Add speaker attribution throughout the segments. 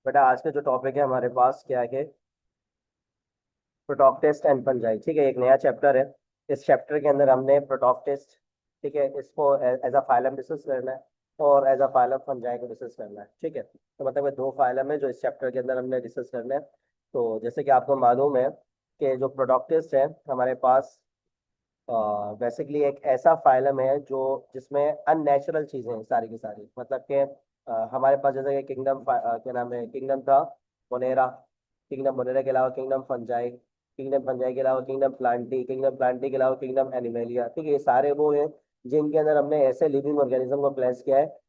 Speaker 1: बेटा आज का जो टॉपिक है हमारे पास क्या है कि प्रोटॉक्टिस्ट एंड फंजाई। ठीक है, एक नया चैप्टर है। इस चैप्टर के अंदर हमने प्रोटॉक्टिस्ट, ठीक है, इसको एज अ फाइलम डिस्कस करना है और एज अ फाइलम फंजाई को डिस्कस करना है। ठीक है, तो मतलब ये दो फाइलम है जो इस चैप्टर के अंदर हमने डिस्कस करना है। तो जैसे कि आपको मालूम है कि जो प्रोटॉक्टिस्ट है हमारे पास बेसिकली एक ऐसा फाइलम है जो जिसमें अननेचुरल चीजें हैं सारी की सारी। मतलब कि हमारे पास जैसे कि किंगडम क्या नाम है, किंगडम था मोनेरा। किंगडम मोनेरा के अलावा किंगडम फंजाई, किंगडम फंजाई के अलावा किंगडम प्लांटी, किंगडम प्लांटी के अलावा किंगडम एनिमेलिया। ठीक है, ये सारे वो हैं जिनके अंदर हमने ऐसे लिविंग ऑर्गेनिज्म को प्लेस किया है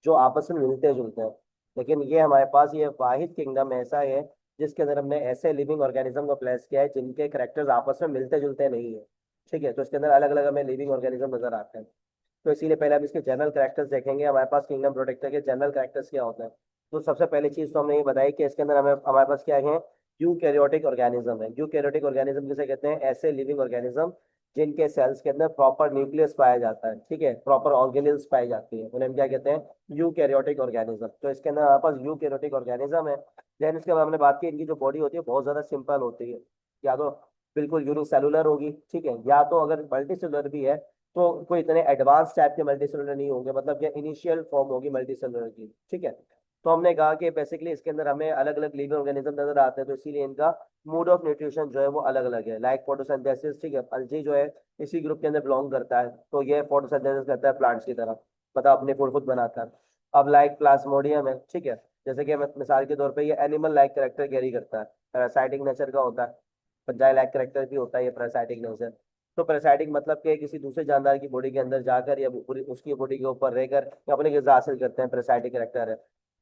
Speaker 1: जो आपस में मिलते जुलते हैं। लेकिन ये हमारे पास ये वाहिद किंगडम ऐसा है जिसके अंदर हमने ऐसे लिविंग ऑर्गेनिज्म को प्लेस किया है जिनके करेक्टर्स आपस में मिलते जुलते नहीं है। ठीक है, तो इसके अंदर अलग अलग हमें लिविंग ऑर्गेनिज्म नजर आते हैं। तो इसीलिए पहले हम इसके जनरल कैरेक्टर्स देखेंगे, हमारे पास किंगडम प्रोटेक्टर के जनरल कैरेक्टर्स क्या होते हैं। तो सबसे पहली चीज तो हमने ये बताई कि इसके अंदर हमें हमारे पास क्या है, यूकैरियोटिक ऑर्गेनिज्म है। यूकैरियोटिक ऑर्गेनिज्म किसे कहते हैं, ऐसे लिविंग ऑर्गेनिज्म जिनके सेल्स के अंदर प्रॉपर न्यूक्लियस पाया जाता है। ठीक है, प्रॉपर ऑर्गेनेल्स पाई जाती है, उन्हें हम क्या कहते हैं, यूकैरियोटिक ऑर्गेनिज्म। तो इसके अंदर हमारे पास यूकैरियोटिक ऑर्गेनिज्म है। देन इसके बाद हमने बात की इनकी जो बॉडी होती है बहुत ज्यादा सिंपल होती है। या तो बिल्कुल यूनिसेलुलर होगी, ठीक है, या तो अगर मल्टी सेलुलर भी है तो कोई इतने एडवांस टाइप के मल्टी सेलुलर नहीं होंगे, मतलब कि इनिशियल फॉर्म होगी मल्टी सेलुलर की। ठीक है, तो हमने कहा कि बेसिकली इसके अंदर हमें अलग अलग लिविंग ऑर्गेनिज्म नजर आते हैं, तो इसीलिए इनका मोड ऑफ न्यूट्रिशन जो है वो अलग अलग है। लाइक फोटोसिंथेसिस, ठीक है, अलजी जो है इसी ग्रुप के अंदर बिलोंग करता है, तो ये फोटोसिंथेसिस करता है प्लांट्स की तरह, मतलब अपने फूड खुद बनाता है। अब लाइक प्लाज्मोडियम है, ठीक है, जैसे कि मिसाल के तौर पे ये एनिमल लाइक करेक्टर कैरी करता है, पैरासाइटिक नेचर का होता है। फंजाई लाइक करेक्टर भी होता है ये पैरासाइटिक नेचर। तो पैरासाइटिक मतलब कि किसी दूसरे जानदार की बॉडी के अंदर जाकर या पूरी उसकी बॉडी के ऊपर रहकर अपनी ग़िज़ा हासिल करते हैं, पैरासाइटिक करेक्टर है।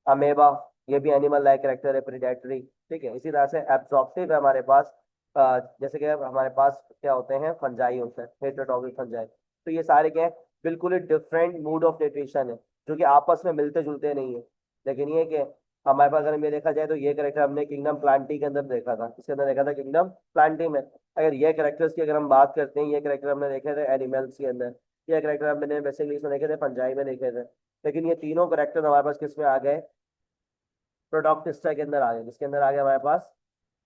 Speaker 1: अमेबा, ये भी एनिमल लाइक करेक्टर है, प्रीडेटरी। ठीक है, इसी तरह से एब्जॉर्प्टिव है हमारे पास। जैसे कि हमारे पास क्या होते हैं, फंजाई होते हैं, हेटेरोटॉपिक फंजाई। तो ये सारे क्या है, बिल्कुल ही डिफरेंट मूड ऑफ न्यूट्रिशन है जो कि आपस में मिलते जुलते नहीं है। लेकिन ये कि हमारे पास अगर ये देखा जाए तो ये करेक्टर हमने किंगडम प्लांटी के अंदर देखा था, इसके अंदर देखा था किंगडम प्लांटी में। अगर ये करेक्टर्स की अगर हम बात करते हैं, ये करेक्टर हमने देखे थे एनिमल्स के अंदर, ये करेक्टर हमने बेसिकली इसमें देखे थे फंजाई में देखे थे। लेकिन ये तीनों करेक्टर हमारे पास किस में आ गए, प्रोटॉक्टिस्टा के अंदर आ गए, जिसके अंदर आ गया हमारे पास,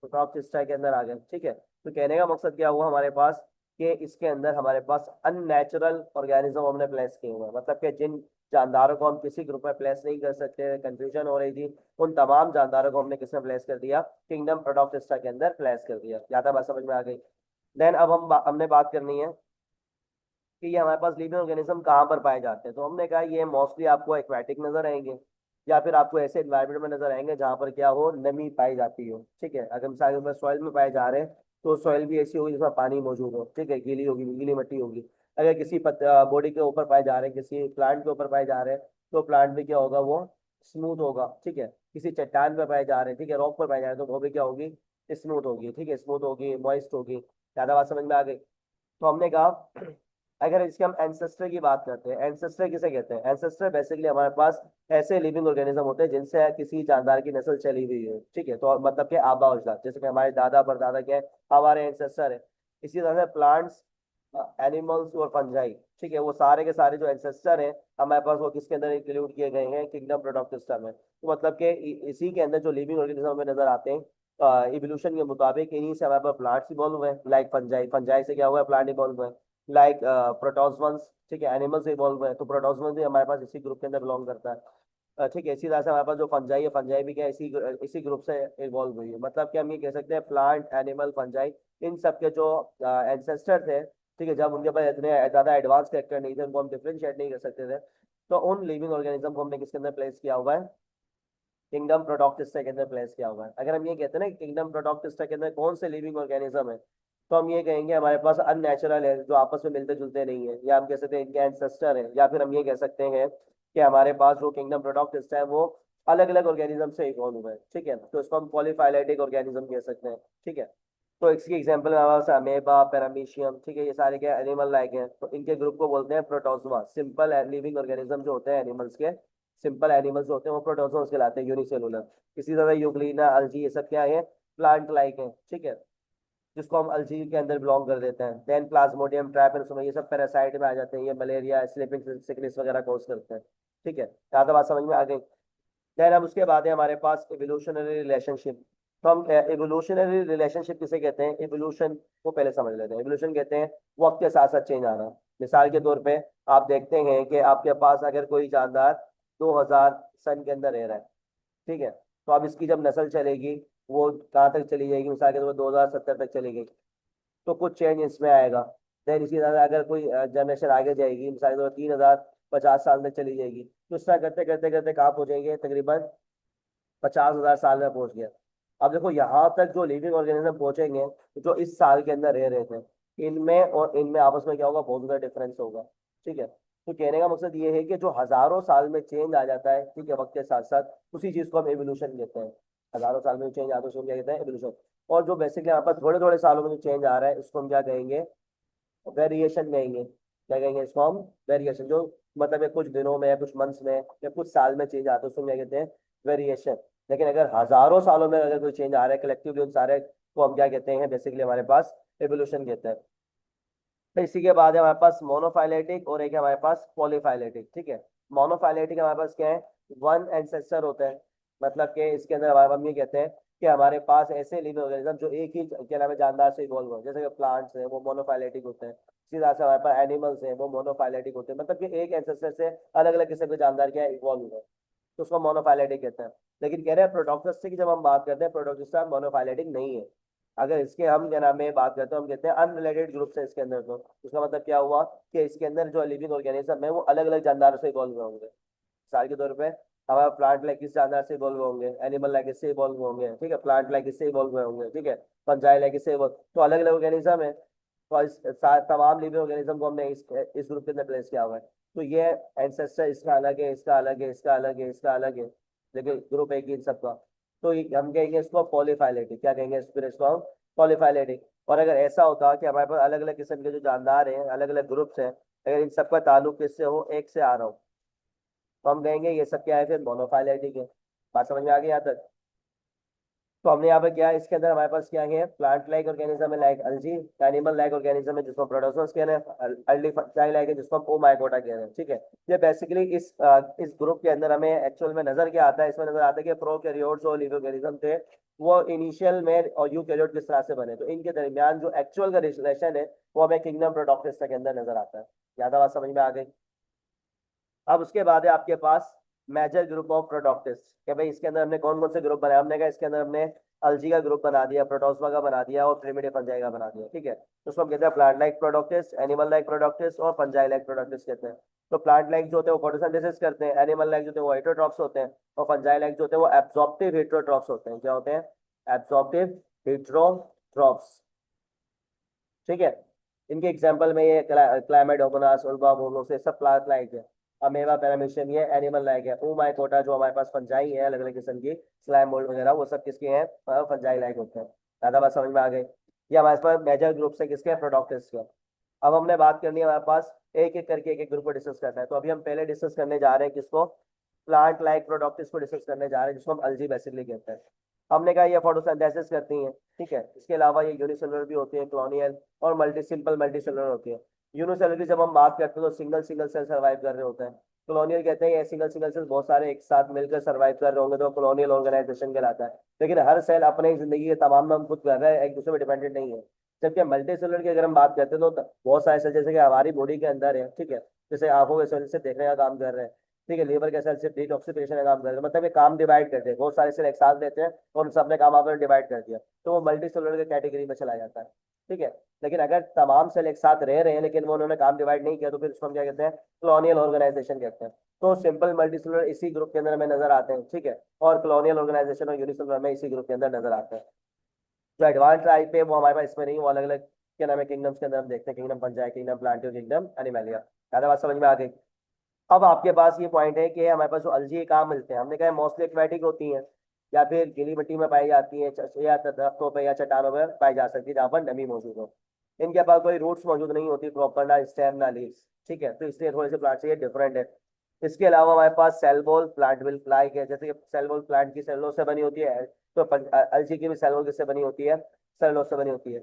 Speaker 1: प्रोटॉक्टिस्टा के अंदर आ गए। ठीक है, तो कहने का मकसद क्या हुआ हमारे पास कि इसके अंदर हमारे पास अननेचुरल ऑर्गेनिज्म हमने प्लेस किए हुए हैं, मतलब कि जिन जानदारों को हम किसी ग्रुप में प्लेस नहीं कर सकते, कंफ्यूजन हो रही थी, उन तमाम जानदारों को हमने किसमें प्लेस कर दिया, किंगडम प्रोटॉक्टिस्टा के अंदर प्लेस कर दिया। ज्यादा बात समझ में आ गई। देन अब हमने बात करनी है कि ये हमारे पास लिविंग ऑर्गेनिज्म कहाँ पर पाए जाते हैं। तो हमने कहा ये मोस्टली आपको एक्वेटिक नजर आएंगे या फिर आपको ऐसे एनवायरमेंट में नजर आएंगे जहाँ पर क्या हो, नमी पाई जाती हो। ठीक है, अगर मिसाल में सॉइल में पाए जा रहे हैं तो सॉइल भी ऐसी होगी जिसमें पानी मौजूद हो। ठीक है, गीली होगी, गीली मिट्टी होगी। अगर किसी बॉडी के ऊपर पाए जा रहे हैं, किसी प्लांट के ऊपर पाए जा रहे हैं, तो प्लांट भी क्या होगा, वो स्मूथ होगा। ठीक है, किसी चट्टान पर पाए जा रहे हैं, ठीक है, रॉक पर पाए जा रहे हैं, तो वो भी क्या होगी, स्मूथ होगी। ठीक है, स्मूथ होगी, मॉइस्ट होगी। ज्यादा बात समझ में आ गई। तो हमने कहा अगर इसके हम एंसेस्टर की बात करते हैं, एंसेस्टर किसे कहते हैं, एंसेस्टर बेसिकली हमारे पास ऐसे लिविंग ऑर्गेनिज्म होते हैं जिनसे किसी जानदार की नस्ल चली हुई है। ठीक है, तो मतलब कि आबा अजदाद, जैसे कि हमारे दादा परदादा क्या है, हमारे एंसेस्टर है। इसी तरह से प्लांट्स, एनिमल्स और फंजाई, ठीक है, वो सारे के सारे जो एंसेस्टर हैं हमारे पास वो किसके अंदर इंक्लूड किए गए हैं, किंगडम प्रोटॉक्टिस्टा में। तो मतलब कि इसी के अंदर जो लिविंग ऑर्गेनिज्म हमें नजर आते हैं इवोल्यूशन के मुताबिक, इन्हीं से हमारे पास प्लांट्स इवॉल्व हुए, लाइक फंजाई, फंजाई से क्या हुआ है, प्लांट इवॉल्व हुए। लाइक प्रोटोजवंस, ठीक है, एनिमल से इवॉल्व हुए, तो प्रोटोजवंस भी हमारे पास इसी ग्रुप के अंदर बिलोंग करता है। ठीक है, इसी तरह से हमारे पास जो फंजाई है, फंजाई भी क्या है, इसी ग्रुप से इवॉल्व हुई है। मतलब कि हम ये कह सकते हैं प्लांट, एनिमल, फंजाई, इन सब के जो एंसेस्टर थे, ठीक है, जब उनके पास इतने ज़्यादा एडवांस कैरेक्टर नहीं थे, उनको हम डिफ्रेंशिएट नहीं कर सकते थे, तो उन लिविंग ऑर्गेनिज्म को हमने किसके अंदर प्लेस किया हुआ है, किंगडम प्रोटॉक्टिस्टा के अंदर प्लेस किया हुआ है। अगर हम ये कहते हैं ना किंगडम प्रोटॉक्टिस्टा के अंदर कौन से लिविंग ऑर्गेनिज्म है, तो हम ये कहेंगे हमारे पास अननेचुरल है, जो आपस में मिलते जुलते नहीं है, या हम कह सकते हैं इनके एंसेस्टर है, या फिर हम ये कह सकते हैं कि हमारे पास जो किंगडम प्रोटॉक्टिस्टा है वो अलग अलग ऑर्गेनिज्म से इवॉल्व हुआ है। ठीक है, तो इसको हम पॉलीफाइलेटिक ऑर्गेनिज्म कह सकते हैं। ठीक है, तो इसकी एग्जांपल हमारे पास अमेबा, पैरामीशियम, ठीक है, ये सारे क्या एनिमल लाइक हैं, तो इनके ग्रुप को बोलते हैं प्रोटोजोआ। सिंपल लिविंग ऑर्गेनिज्म जो होते हैं एनिमल्स के, सिंपल एनिमल्स जो होते हैं वो प्रोटोजोआ कहलाते हैं, यूनिसेलुलर। इसी तरह यूग्लिना, अलजी, ये सब क्या है, प्लांट लाइक है। ठीक है, जिसको हम अलजी के अंदर बिलोंग कर देते हैं। देन प्लाज्मोडियम, ट्रैपेनोसोमा, ये सब पैरासाइट में आ जाते हैं, ये मलेरिया, स्लीपिंग सिकनेस वगैरह कोज करते हैं। ठीक है, यहाँ तो बात समझ में आ गई। देन अब उसके बाद है हमारे पास इवोल्यूशनरी रिलेशनशिप। तो हम इवोल्यूशनरी रिलेशनशिप किसे कहते हैं, इवोल्यूशन को पहले समझ लेते हैं। इवोल्यूशन कहते हैं वक्त के साथ साथ चेंज आना। मिसाल के तौर पे आप देखते हैं कि आपके पास अगर कोई जानदार 2000 सन के अंदर रह रहा है, ठीक है, तो अब इसकी जब नस्ल चलेगी वो कहाँ तक चली जाएगी, मिसाल के तौर पर 2070 तक चली गई, तो कुछ चेंज इसमें आएगा। देन इसी तरह अगर कोई जनरेशन आगे जाएगी, मिसाल के तौर पर 3050 साल तक चली जाएगी, तो इस तरह करते करते करते कहाँ पहुंचेंगे, तकरीबन 50,000 साल में पहुंच गया। अब देखो यहाँ तक जो लिविंग ऑर्गेनिज्म पहुंचेंगे, तो जो इस साल के अंदर रह रहे थे, इनमें और इनमें आपस में क्या होगा, बहुत ज्यादा डिफरेंस होगा। ठीक है, तो कहने का मकसद ये है कि जो हजारों साल में चेंज आ जाता है, ठीक है, वक्त के साथ साथ, उसी चीज को हम एवोल्यूशन कहते हैं। हजारों साल में चेंज आता है उसको हम क्या कहते हैं, एवोल्यूशन। और जो बेसिकली यहाँ पर थोड़े थोड़े सालों में जो चेंज आ रहा है, इसको हम क्या कहेंगे, वेरिएशन कहेंगे। क्या कहेंगे इसको हम, वेरिएशन। जो मतलब है कुछ दिनों में, कुछ मंथ्स में या कुछ साल में चेंज आता है, उसको हम क्या कहते हैं, वेरिएशन। लेकिन अगर हजारों सालों में अगर कोई चेंज आ रहा है कलेक्टिवली, उन सारे को हम क्या कहते हैं, बेसिकली हमारे पास एवोल्यूशन कहते हैं। फिर इसी के बाद है हमारे पास मोनोफाइलेटिक और एक है हमारे पास पॉलीफाइलेटिक। ठीक है, मोनोफाइलेटिक हमारे पास क्या है, वन एंसेस्टर होता है। मतलब कि इसके अंदर हमारे हम ये कहते हैं कि हमारे पास ऐसे लिविंग ऑर्गेनिज्म जो एक ही क्या नाम है, जानदार से इवॉल्व हो, जैसे कि प्लांट्स हैं वो मोनोफाइलेटिक होते हैं, इसी तरह से हमारे पास एनिमल्स हैं वो मोनोफाइलेटिक होते हैं। मतलब कि एक एंसेस्टर से अलग अलग किस्म के जानदार क्या है, इवॉल्व हुए, तो उसको मोनोफाइलेटिक कहते हैं। लेकिन कह रहे हैं प्रोटोक्टस की जब हम बात करते हैं, प्रोटोक्टस मोनोफाइलेटिक नहीं है। अगर इसके हम क्या नाम है बात करते हैं, हम कहते हैं अनरिलेटेड ग्रुप्स है इसके अंदर। तो इसका मतलब क्या हुआ कि इसके अंदर जो लिविंग ऑर्गेनिज्म है वो अलग अलग जानदारों से इवॉल्व होंगे। मिसाल के तौर पे हमारा प्लांट लाइक इस जानदार से इवॉल्व होंगे, एनिमल लाइक इससे इवॉल्व होंगे, ठीक है, प्लांट लाइक इससे इवॉल्व होंगे, ठीक है, फंजाई लाइक इससे evolve- तो अलग अलग ऑर्गेनिज्म है। तो तमाम लिविंग ऑर्गेनिज्म को हमने इस ग्रुप के अंदर प्लेस किया हुआ है। तो ये एंसेस्टर इसका अलग है, इसका अलग है, इसका अलग है, इसका अलग है, लेकिन ग्रुप एक ही इन सबका। तो हम कहेंगे इसको पॉलीफाइलेटिक। क्या कहेंगे फिर इसको हम, पॉलीफाइलेटिक। और अगर ऐसा होता कि हमारे पास अलग अलग किस्म के जो जानदार हैं, अलग अलग ग्रुप्स हैं, अगर इन सबका ताल्लुक किससे हो, एक से आ रहा हो, तो हम कहेंगे ये सब क्या है, फिर मोनोफाइलेटिक है। बात समझ में आ गई यहाँ तक। तो हमने यहाँ पे क्या है, इसके अंदर हमारे पास क्या है, प्लांट लाइक ऑर्गेनिज्म है लाइक अलजी, एनिमल लाइक ऑर्गेनिज्म है जिसको प्रोटोजोन्स कह रहे हैं, अर्ली फंजाई लाइक है जिसको हम ओमाइकोटा कह रहे हैं। ठीक है, ये बेसिकली इस ग्रुप के अंदर हमें एक्चुअल में नजर क्या आता है, इसमें नजर आता है कि प्रोकैरियोट्स और लिव ऑर्गेनिज्म थे वो इनिशियल में और यूकैरियोट किस तरह से बने, तो इनके दरमियान जो एक्चुअल का रिलेशन है वो हमें किंगडम प्रोटोक्टस के अंदर नजर आता है। ज्यादा बात समझ में आ गई। अब उसके बाद है आपके पास मेजर ग्रुप ऑफ प्रोटोक्टिस, कि भाई इसके अंदर हमने कौन कौन से ग्रुप बनाए। हमने कहा इसके अंदर हमने अल्जी का ग्रुप बना दिया, प्रोटोजोआ का बना दिया और प्रिमिटिव फंजाई का बना दिया। ठीक है, तो उसको हम कहते हैं प्लांट लाइक प्रोटोक्टिस, एनिमल लाइक प्रोटोक्टिस और फंजाई लाइक प्रोटोक्टिस कहते हैं। तो प्लांट लाइक जो होते हैं वो फोटोसिंथेसिस करते हैं, एनिमल लाइक जो होते हैं वो हेटरोट्रॉप्स होते हैं, और फंजाई लाइक जो होते हैं वो एब्जॉर्प्टिव हेटरोट्रॉप्स होते हैं। क्या होते हैं, एब्जॉर्प्टिव हेटरोट्रॉप्स। ठीक है, इनके एग्जांपल में ये क्लाइमेट ओबोनास, उल्वा मोमोस, ये सब प्लांट लाइक है। अमेवा पैरामीशियम ये एनिमल लाइक है। ओमाइकोटा जो हमारे पास फंजाई है अलग अलग किस्म की, स्लाइम मोल्ड वगैरह, वो सब किसके हैं, फंजाई लाइक होते हैं। ज्यादा बात समझ में आ गई। ये हमारे पास मेजर ग्रुप है किसके, प्रोडक्टिस के। अब हमने बात करनी है हमारे पास एक एक करके एक एक ग्रुप को डिस्कस करना है। तो अभी हम पहले डिस्कस करने जा रहे हैं किसको, प्लांट लाइक प्रोडक्टिस को डिस्कस करने जा रहे हैं, जिसको हम अल्जी बेसिकली कहते हैं। हमने कहा ये फोटोसिंथेसिस करती हैं, ठीक है, इसके अलावा ये यूनिसेलुलर भी होती है, कॉलोनियल और मल्टी सेलुलर होती है। यूनिसेलुलर की जब हम बात करते हैं तो सिंगल सिंगल सेल सर्वाइव कर रहे होते हैं। कॉलोनियल कहते हैं ये सिंगल सिंगल सेल बहुत सारे एक साथ मिलकर सर्वाइव कर रहे होंगे तो कॉलोनियल ऑर्गेनाइजेशन कहलाता है। लेकिन हर सेल अपनी जिंदगी के तमाम हम खुद कर रहे हैं, एक दूसरे पर डिपेंडेंट नहीं है। जबकि मल्टी सेलुलर की अगर हम बात करते हैं तो बहुत सारे सेल जैसे कि हमारी बॉडी के अंदर है, ठीक है, जैसे आंखों के सेल से देखने का काम कर रहे हैं, ठीक है, लीवर के सेल से डिटॉक्सिफिकेशन का काम करते हैं। मतलब ये काम डिवाइड करते हैं, बहुत सारे सेल एक साथ लेते हैं और उन सबने काम आपने डिवाइड कर दिया, तो वो मल्टी सेलुलर के कैटेगरी में चला जाता है। ठीक है, लेकिन अगर तमाम सेल एक साथ रह रहे हैं लेकिन वो उन्होंने काम डिवाइड नहीं किया, तो फिर उसको हम क्या कहते हैं, कॉलोनियल ऑर्गेनाइजेशन कहते हैं। तो सिंपल मल्टी सेलुलर इसी ग्रुप के अंदर हमें नजर आते हैं, ठीक है, और कॉलोनियल ऑर्गेनाइजेशन और यूनिसेलुलर में इसी ग्रुप के अंदर नजर आते हैं। जो एडवांस टाइप है वो हमारे पास इसमें नहीं, वो अलग अलग क्या नाम है, किंगडम्स के अंदर हम देखते हैं, किंगडम पंचायत, किंगडम प्लांटियो, किंगडम एनिमलिया। ज्यादा बात समझ में आ गई। अब आपके पास ये पॉइंट है कि हमारे पास जो अलजी कहाँ मिलते हैं, हमने कहा मोस्टली एक्वेटिक होती हैं या फिर गीली मिट्टी में पाई जाती है, या दरख्तों पे या चट्टानों पर पाई जा सकती है जहाँ पर नमी मौजूद हो। इनके पास कोई रूट्स मौजूद नहीं होती प्रॉपर, ना स्टेम ना लीव्स। ठीक है, तो इसलिए थोड़े से प्लांट से ये डिफरेंट है। इसके अलावा हमारे पास cell wall plant will like है, जैसे कि सेल वॉल प्लांट की सेलों से बनी होती है, तो अलजी की भी सेल वॉल किससे बनी होती है, सेलों से बनी होती है।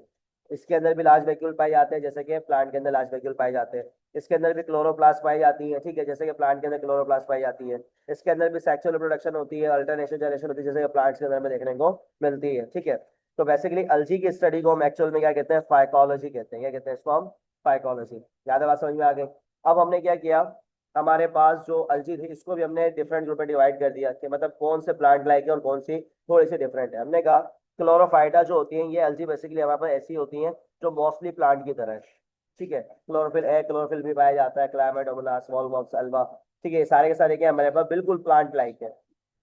Speaker 1: इसके अंदर भी लार्ज वैक्यूल पाए जाते हैं, जैसे कि प्लांट के अंदर लार्ज वैक्यूल पाए जाते हैं। इसके अंदर भी क्लोरोप्लास्ट पाई जाती है, ठीक है, जैसे कि प्लांट के अंदर क्लोरोप्लास्ट पाई जाती है। इसके अंदर भी सेक्सुअल रिप्रोडक्शन होती है, अल्टरनेशन जनरेशन होती है, जैसे कि प्लांट्स के अंदर में देखने को मिलती है, ठीक है। तो बेसिकली अलजी की स्टडी को हम एक्चुअल में क्या कहते हैं, फाइकोलॉजी कहते हैं। क्या कहते हैं इसको हम, फाइकोलॉजी। ज्यादा बात समझ में आ गई। अब हमने क्या किया, हमारे पास जो अलजी थी इसको भी हमने डिफरेंट ग्रुप में डिवाइड कर दिया कि मतलब कौन से प्लांट लाइक है और कौन सी थोड़ी सी डिफरेंट है। हमने कहा क्लोरोफाइटा जो होती है ये अलजी बेसिकली हमारे पास ऐसी होती हैं जो मोस्टली प्लांट की तरह है, ठीक है। क्लोरोफिल ए, क्लोरोफिल भी पाया जाता है, क्लाइमेडोमोनास, स्मॉल बॉक्स अल्वा, ठीक है, ये सारे के सारे क्या हमारे पास बिल्कुल प्लांट लाइक है।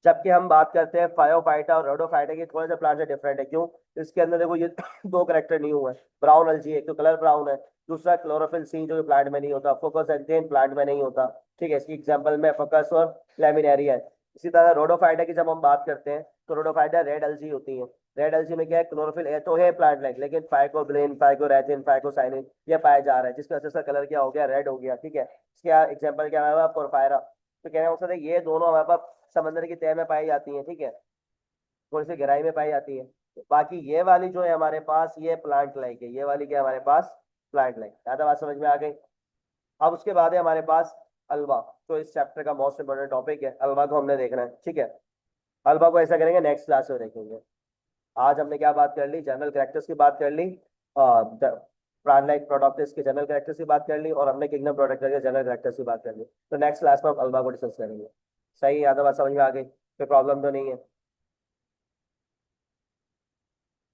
Speaker 1: जबकि हम बात करते हैं फायोफाइटा और रोडोफाइटा की, थोड़े से प्लांट से डिफरेंट है। क्यों? इसके अंदर देखो ये दो करेक्टर नहीं हुए, ब्राउन अलजी है, एक तो कलर ब्राउन है, दूसरा क्लोरोफिल सी जो प्लांट में नहीं होता, फोकस एंथेन प्लांट में नहीं होता, ठीक है। इसकी एग्जांपल में फोकस और लैमिनेरिया है। इसी तरह रोडोफाइटा की जब हम बात करते हैं तो रोडोफाइटा रेड अलजी होती है। रेड अलजी में क्या है, क्लोरोफिल ए तो है प्लांट लाइक, लेकिन फाइकोब्लेन, फाइकोरैथिन, फाइकोसाइनिन ये पाया जा रहा है, जिसकी वजह से इसका कलर क्या हो गया, रेड हो गया, ठीक है। इसका एग्जांपल क्या है, पोरफायरा। तो कहने का मकसद है ये दोनों हमारे पास समंदर की तह में पाई जाती है, ठीक है, थोड़ी सी गहराई में पाई जाती है। बाकी ये वाली जो है हमारे पास ये प्लांट लाइक है, ये वाली क्या है हमारे पास, प्लांट लाइक। ज्यादा बात समझ में आ गई। अब उसके बाद है हमारे पास अल्वा, तो इस चैप्टर का मोस्ट इंपोर्टेंट टॉपिक है, अल्वा को हमने देखना है, ठीक है। अल्वा को ऐसा करेंगे नेक्स्ट क्लास में देखेंगे। आज हमने क्या बात कर ली, जनरल कैरेक्टर्स की बात कर ली, प्लांट लाइक प्रोडक्ट्स के जनरल कैरेक्टर्स की बात कर ली, और हमने किंगडम प्रोडक्ट के जनरल कैरेक्टर्स की बात कर ली। तो नेक्स्ट क्लास में हम अल्वा को डिस्कस करेंगे। सही, याद बात समझ में आ गई, कोई प्रॉब्लम तो नहीं है।